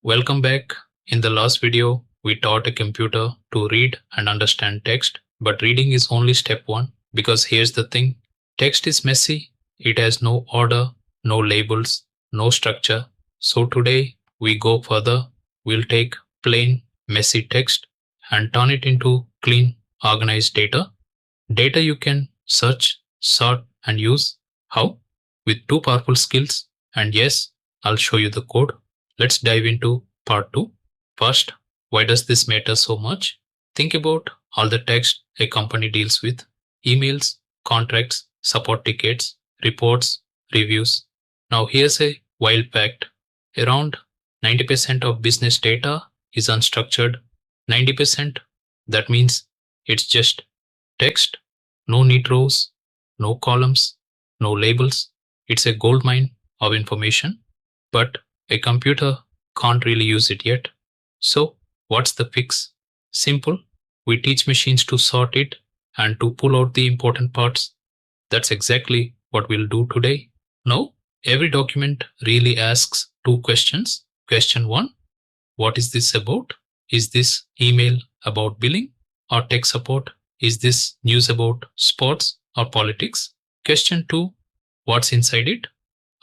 Welcome back. In the last video, we taught a computer to read and understand text, but reading is only step one because here's the thing. Text is messy. It has no order, no labels, no structure. So today we go further. We'll take plain, messy text and turn it into clean, organized data. Data you can search, sort, and use. How? With two powerful skills. And yes, I'll show you the code. Let's dive into part 2. First, why does this matter so much? Think about all the text a company deals with: emails, contracts, support tickets, reports, reviews. Now here's a wild fact. Around 90% of business data is unstructured. 90%. That means it's just text, no neat rows, no columns, no labels. It's a goldmine of information, but a computer can't really use it yet. So, what's the fix? Simple. We teach machines to sort it and to pull out the important parts. That's exactly what we'll do today. Now, every document really asks two questions. Question 1: what is this about? Is this email about billing or tech support? Is this news about sports or politics? Question 2: what's inside it?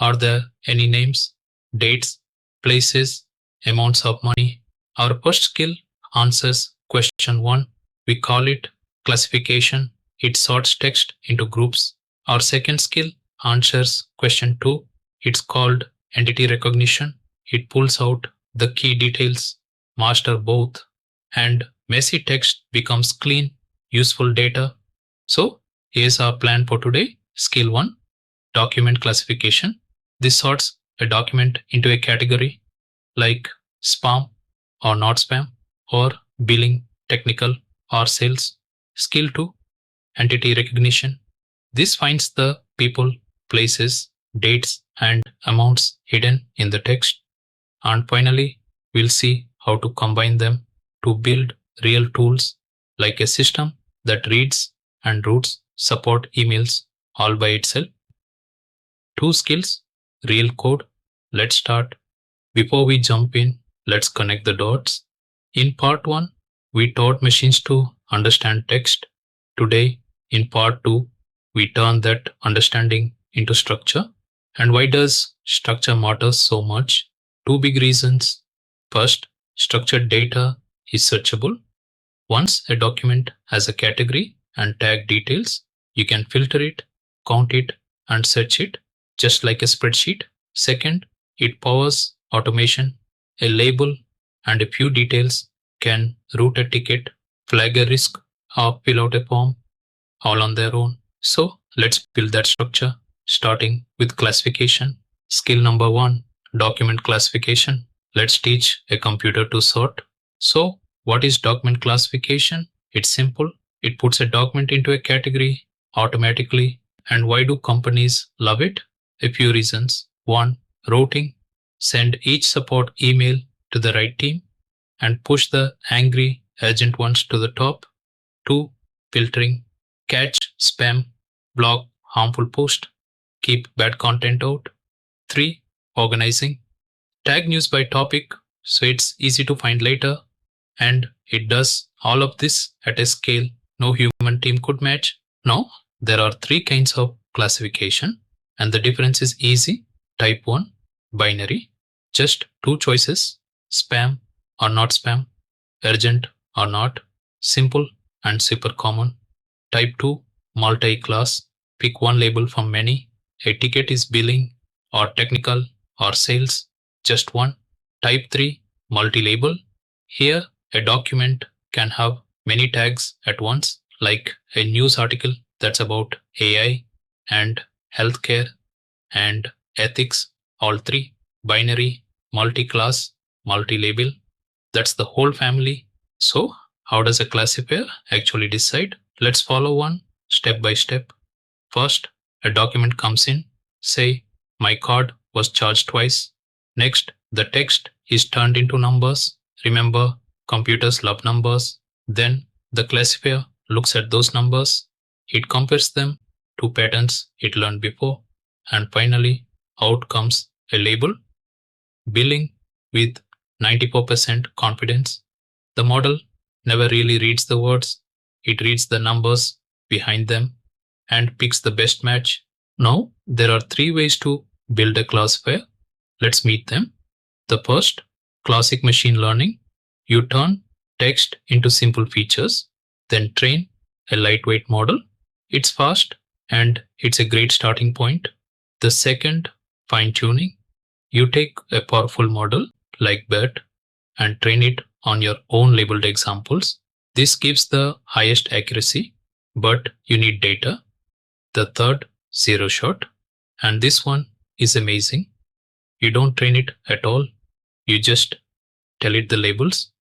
Are there any names, dates, places, amounts of money? Our first skill answers question 1. We call it classification. It sorts text into groups. Our second skill answers question 2. It's called entity recognition. It pulls out the key details, master both, and messy text becomes clean, useful data. So here's our plan for today. Skill 1: document classification. This sorts a document into a category like spam or not spam, or billing, technical, or sales. Skill 2: entity recognition. This finds the people, places, dates, and amounts hidden in the text. And finally, we'll see how to combine them to build real tools like a system that reads and routes support emails all by itself. Two skills, real code. Let's start. Before we jump in, let's connect the dots. In part 1, we taught machines to understand text. Today, in part 2, we turn that understanding into structure. And why does structure matter so much? Two big reasons. First, structured data is searchable. Once a document has a category and tag details, you can filter it, count it, and search it, just like a spreadsheet. Second, it powers automation. A label and a few details can route a ticket, flag a risk, or fill out a form all on their own. So let's build that structure, starting with classification. Skill number 1, document classification. Let's teach a computer to sort. So what is document classification? It's simple. It puts a document into a category automatically. And why do companies love it? A few reasons. 1, routing. Send each support email to the right team and push the angry, urgent ones to the top. 2, filtering. Catch spam, block harmful post, keep bad content out. 3, organizing. Tag news by topic so it's easy to find later. And it does all of this at a scale no human team could match. Now, there are 3 kinds of classification, and the difference is easy. Type 1, binary, just 2 choices: spam or not spam, urgent or not, simple and super common. Type 2, multi-class, pick one label from many. A ticket is billing or technical or sales, just one. Type 3, multi-label. Here, a document can have many tags at once, like a news article that's about AI and healthcare and ethics. All 3, binary, multi-class, multi-label. That's the whole family. So, how does a classifier actually decide? Let's follow one step by step. First, a document comes in. Say, my card was charged twice. Next, the text is turned into numbers. Remember, computers love numbers. Then, the classifier looks at those numbers. It compares them to patterns it learned before. And finally, out comes a label. Billing with 94% confidence. The model never really reads the words, it reads the numbers behind them and picks the best match. Now, there are three ways to build a classifier. Let's meet them. The first, classic machine learning. You turn text into simple features, then train a lightweight model. It's fast and it's a great starting point. The second, fine tuning. You take a powerful model like BERT and train it on your own labeled examples. This gives the highest accuracy, but you need data. The third, zero shot. And this one is amazing. You don't train it at all. You just tell it the labels.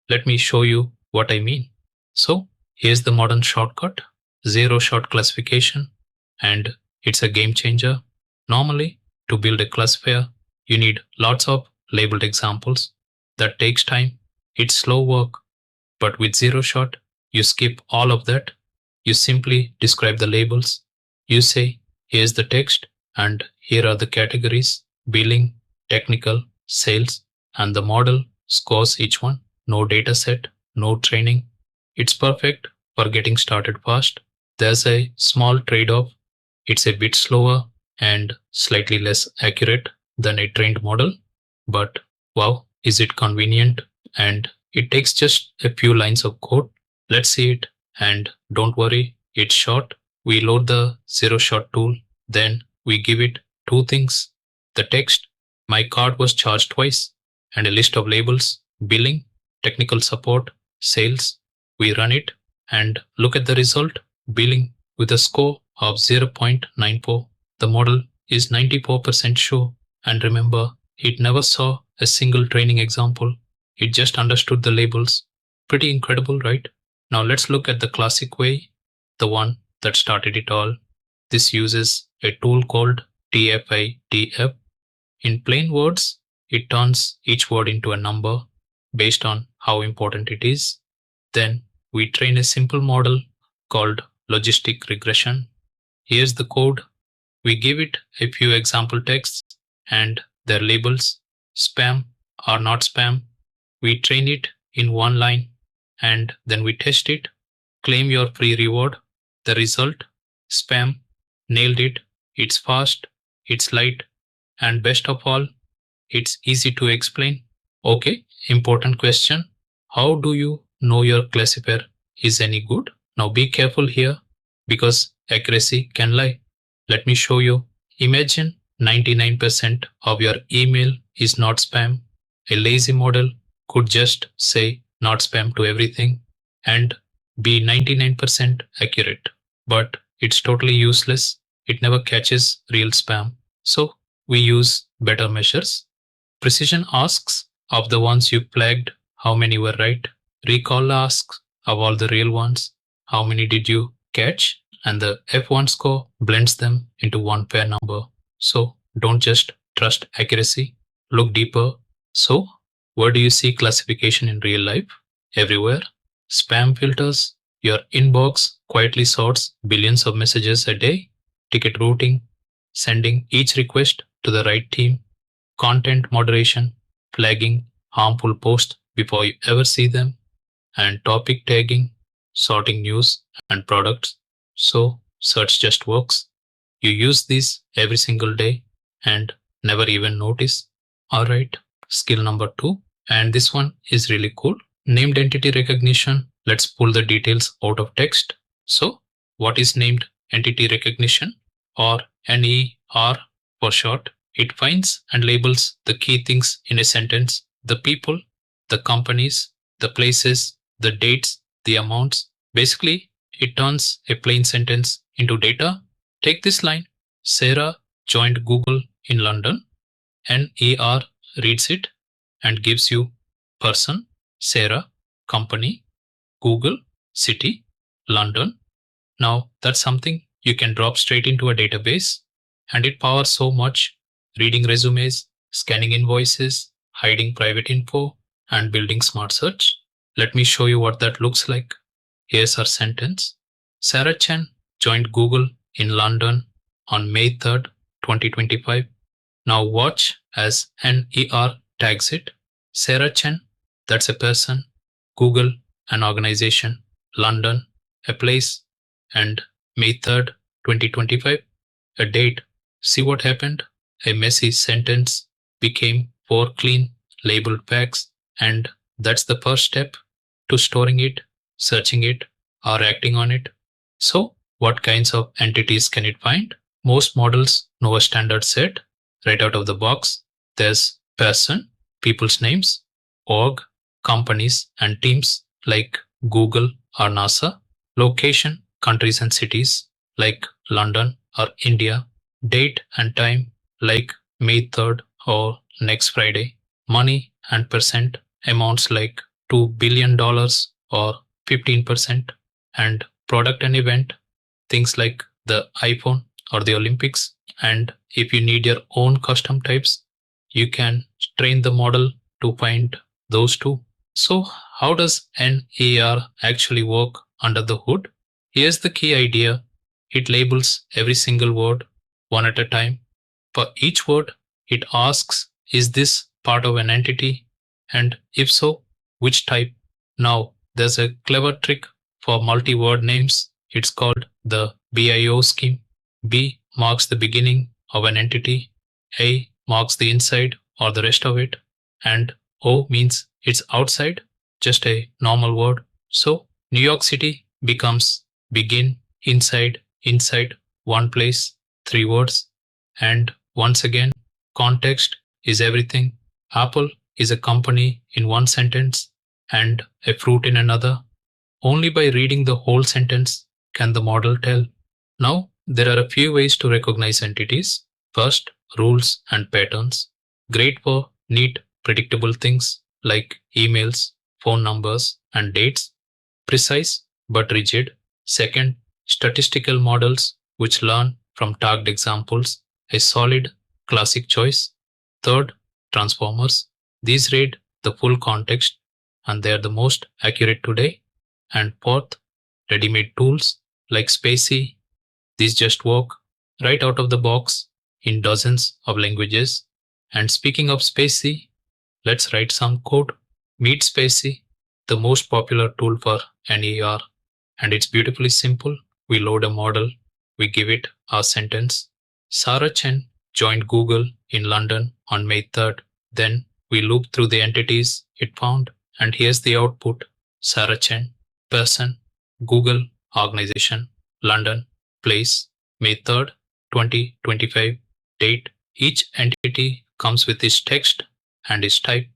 Let me show you what I mean. So here's the modern shortcut, zero shot classification, and it's a game changer. Normally, to build a classifier, you need lots of labeled examples. That takes time. It's slow work. But with zero shot, you skip all of that. You simply describe the labels. You say, here's the text, and here are the categories, billing, technical, sales, and the model scores each one. No dataset, no training. It's perfect for getting started fast. There's a small trade-off. It's a bit slower and slightly less accurate than a trained model. But wow, is it convenient? And it takes just a few lines of code. Let's see it. And don't worry, it's short. We load the zero shot tool. Then we give it two things. The text, my card was charged twice, and a list of labels, billing, technical support, sales. We run it and look at the result, billing with a score of 0.94. The model is 94% sure. And remember, it never saw a single training example. It just understood the labels. Pretty incredible, right? Now let's look at the classic way, the one that started it all. This uses a tool called TF-IDF. In plain words, it turns each word into a number based on how important it is. Then we train a simple model called logistic regression. Here's the code. We give it a few example texts and their labels, spam or not spam. We train it in one line and then we test it. Claim your free reward. The result, spam, nailed it. It's fast, it's light, and best of all, it's easy to explain. Okay, important question. How do you know your classifier is any good? Now be careful here because accuracy can lie. Let me show you. Imagine 99% of your email is not spam. A lazy model could just say not spam to everything and be 99% accurate. But it's totally useless. It never catches real spam. So we use better measures. Precision asks of the ones you flagged, how many were right? Recall asks of all the real ones, how many did you catch? And the F1 score blends them into one fair number. So don't just trust accuracy, look deeper. So where do you see classification in real life? Everywhere. Spam filters. Your inbox quietly sorts billions of messages a day. Ticket routing, sending each request to the right team. Content moderation, flagging harmful posts before you ever see them. And topic tagging, sorting news and products. So search just works. You use these every single day and never even notice. Alright, skill number 2. And this one is really cool. Named entity recognition. Let's pull the details out of text. So what is named entity recognition, or NER for short? It finds and labels the key things in a sentence. The people, the companies, the places, the dates, the amounts. Basically, it turns a plain sentence into data. Take this line. Sarah joined Google in London. NER reads it and gives you person, Sarah, company, Google, city, London. Now that's something you can drop straight into a database, and it powers so much: reading resumes, scanning invoices, hiding private info, and building smart search. Let me show you what that looks like. Here's our sentence. Sarah Chen joined Google in London on May 3rd, 2025. Now watch as NER tags it. Sarah Chen, that's a person. Google, an organization. London, a place. And May 3rd, 2025, a date. See what happened? A messy sentence became four clean, labeled facts, and that's the first step to storing it, searching it, or acting on it. So, what kinds of entities can it find? Most models know a standard set right out of the box. There's person, people's names, org, companies and teams like Google or NASA, location, countries and cities like London or India, date and time like May 3rd or next Friday, money and percent amounts like $2 billion or 15%, and product and event, things like the iPhone or the Olympics. And if you need your own custom types, you can train the model to find those too. So, how does NAR actually work under the hood? Here's the key idea: it labels every single word one at a time. For each word, it asks, is this part of an entity? And if so, which type? Now, there's a clever trick for multi word names. It's called the BIO scheme. B marks the beginning of an entity, A marks the inside or the rest of it, and O means it's outside, just a normal word. So, New York City becomes begin, inside, one place, three words. And once again, context is everything. Apple is a company in one sentence and a fruit in another. Only by reading the whole sentence can the model tell. Now, there are a few ways to recognize entities. First, rules and patterns. Great for neat, predictable things like emails, phone numbers, and dates. Precise but rigid. Second, statistical models which learn from tagged examples. A solid, classic choice. Third, transformers. These read the full context and they are the most accurate today. And fourth, ready-made tools like spaCy. These just work right out of the box in dozens of languages. And speaking of spaCy, let's write some code. Meet spaCy, the most popular tool for NER. And it's beautifully simple. We load a model, we give it our sentence. Sarah Chen joined Google in London on May 3rd. Then we loop through the entities it found, and here's the output: Sarah Chen, person, Google, organization, London, place, May 3rd, 2025, date. Each entity comes with its text and its type,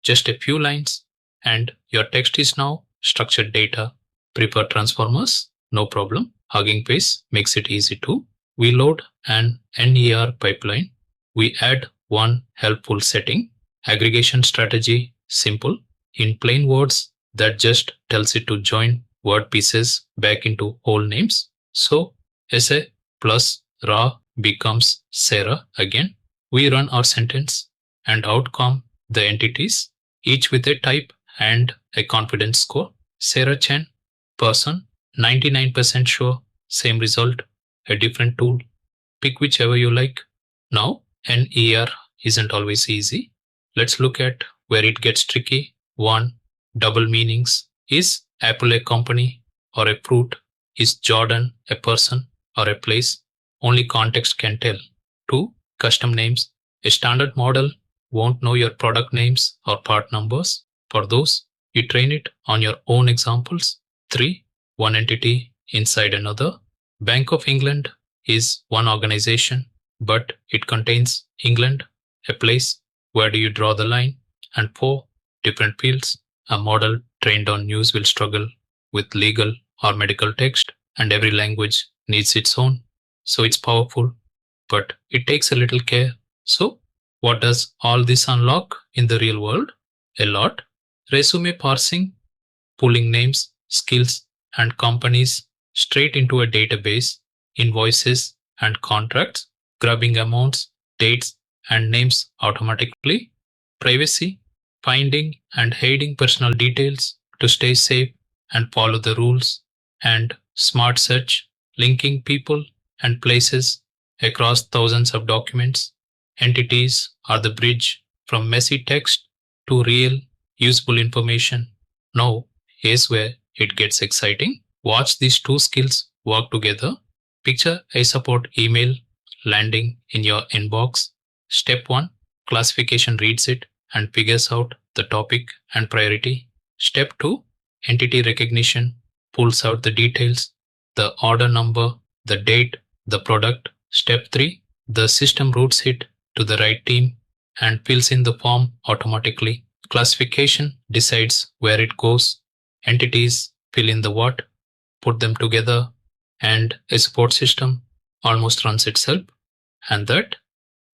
just a few lines, and your text is now structured data. Prefer transformers? No problem. Hugging Face makes it easy too. We load an NER pipeline. We add one helpful setting. Aggregation strategy, simple. In plain words, that just tells it to join word pieces back into whole names. So, SA plus Ra becomes Sarah again. We run our sentence and out come the entities, each with a type and a confidence score. Sarah Chen, person, 99% sure, same result, a different tool. Pick whichever you like. Now, NER isn't always easy. Let's look at where it gets tricky. 1. Double meanings. Is Apple a company or a fruit? Is Jordan a person or a place? Only context can tell. 2. Custom names. A standard model won't know your product names or part numbers. For those, you train it on your own examples. 3. One entity inside another. Bank of England is one organization, but it contains England, a place. Where do you draw the line? And 4. Different fields. A model trained on news will struggle with legal or medical text, and every language needs its own. So it's powerful, but it takes a little care. So, what does all this unlock in the real world? A lot. Resume parsing, pulling names, skills, and companies straight into a database, invoices and contracts, grabbing amounts, dates, and names automatically. Privacy, finding and hiding personal details to stay safe and follow the rules. And smart search, linking people and places across thousands of documents. Entities are the bridge from messy text to real, usable information. Now, here's where it gets exciting. Watch these two skills work together. Picture a support email landing in your inbox. Step 1. Classification reads it and figures out the topic and priority. Step 2. Entity recognition pulls out the details, the order number, the date, the product. Step 3. The system routes it to the right team and fills in the form automatically. Classification decides where it goes. Entities fill in the what, put them together, and a support system almost runs itself. And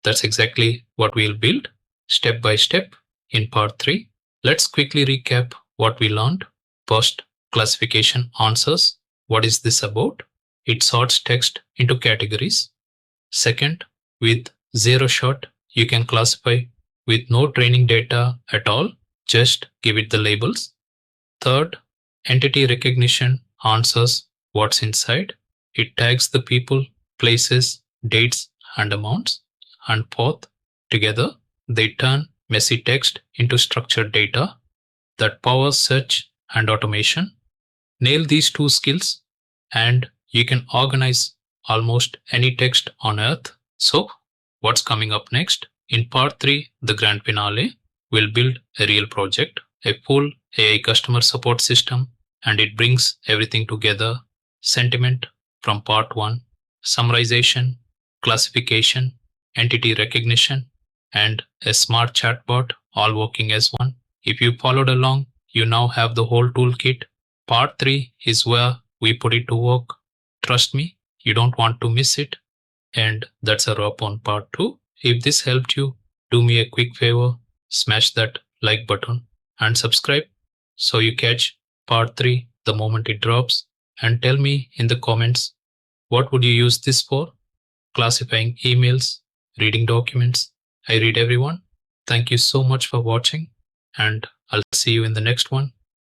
that's exactly what we'll build step by step in part 3. Let's quickly recap what we learned. First, classification answers. What is this about? It sorts text into categories. Second, with zero shot, you can classify with no training data at all. Just give it the labels. Third, entity recognition answers what's inside. It tags the people, places, dates, and amounts. And fourth, together, they turn messy text into structured data that powers search and automation. Nail these two skills, and you can organize almost any text on Earth. So, what's coming up next? In part 3, the grand finale, we'll build a real project, a full AI customer support system, and it brings everything together. Sentiment from part 1, summarization, classification, entity recognition, and a smart chatbot all working as one. If you followed along, you now have the whole toolkit. Part 3 is where we put it to work. Trust me, you don't want to miss it. And that's a wrap on part 2. If this helped you, do me a quick favor, smash that like button and subscribe so you catch part 3 the moment it drops. And tell me in the comments, what would you use this for? Classifying emails, reading documents. I read everyone. Thank you so much for watching, and I'll see you in the next one.